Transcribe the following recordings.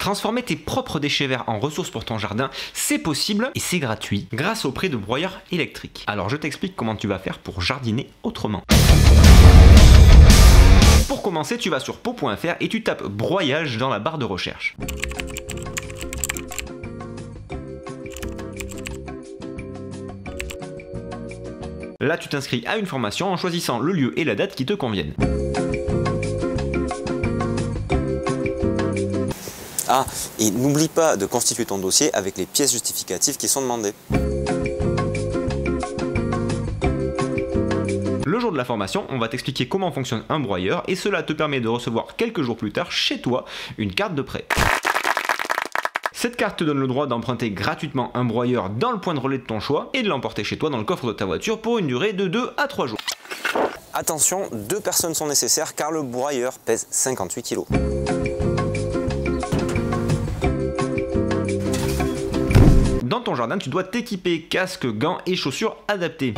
Transformer tes propres déchets verts en ressources pour ton jardin, c'est possible et c'est gratuit grâce au prix de broyeurs électriques. Alors je t'explique comment tu vas faire pour jardiner autrement. Pour commencer, tu vas sur pot.fr et tu tapes broyage dans la barre de recherche. Là, tu t'inscris à une formation en choisissant le lieu et la date qui te conviennent. Ah, et n'oublie pas de constituer ton dossier avec les pièces justificatives qui sont demandées. Le jour de la formation, on va t'expliquer comment fonctionne un broyeur et cela te permet de recevoir quelques jours plus tard chez toi une carte de prêt. Cette carte te donne le droit d'emprunter gratuitement un broyeur dans le point de relais de ton choix et de l'emporter chez toi dans le coffre de ta voiture pour une durée de 2 à 3 jours. Attention, 2 personnes sont nécessaires car le broyeur pèse 58 kg. Dans ton jardin, tu dois t'équiper casque, gants et chaussures adaptés.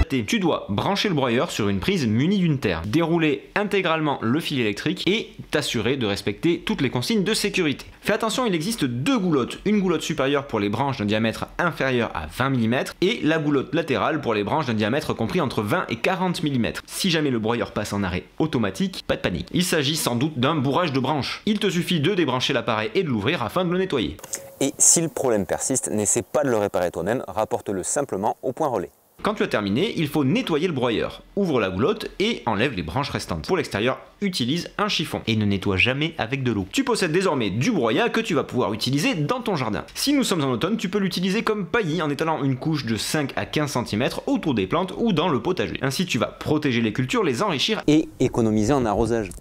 Tu dois brancher le broyeur sur une prise munie d'une terre, dérouler intégralement le fil électrique et t'assurer de respecter toutes les consignes de sécurité. Fais attention, il existe 2 goulottes, une goulotte supérieure pour les branches d'un diamètre inférieur à 20 mm et la goulotte latérale pour les branches d'un diamètre compris entre 20 et 40 mm. Si jamais le broyeur passe en arrêt automatique, pas de panique. Il s'agit sans doute d'un bourrage de branches. Il te suffit de débrancher l'appareil et de l'ouvrir afin de le nettoyer. Et si le problème persiste, n'essaie pas de le réparer toi-même, rapporte-le simplement au point relais. Quand tu as terminé, il faut nettoyer le broyeur. Ouvre la goulotte et enlève les branches restantes. Pour l'extérieur, utilise un chiffon et ne nettoie jamais avec de l'eau. Tu possèdes désormais du broyat que tu vas pouvoir utiliser dans ton jardin. Si nous sommes en automne, tu peux l'utiliser comme paillis en étalant une couche de 5 à 15 cm autour des plantes ou dans le potager. Ainsi, tu vas protéger les cultures, les enrichir et économiser en arrosage.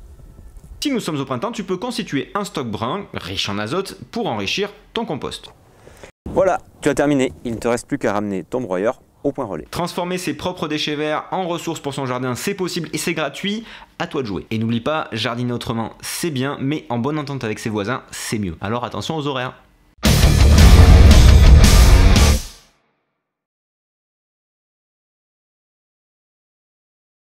Si nous sommes au printemps, tu peux constituer un stock brun, riche en azote, pour enrichir ton compost. Voilà, tu as terminé. Il ne te reste plus qu'à ramener ton broyeur au point relais. Transformer ses propres déchets verts en ressources pour son jardin, c'est possible et c'est gratuit, à toi de jouer. Et n'oublie pas, jardiner autrement, c'est bien, mais en bonne entente avec ses voisins, c'est mieux. Alors attention aux horaires.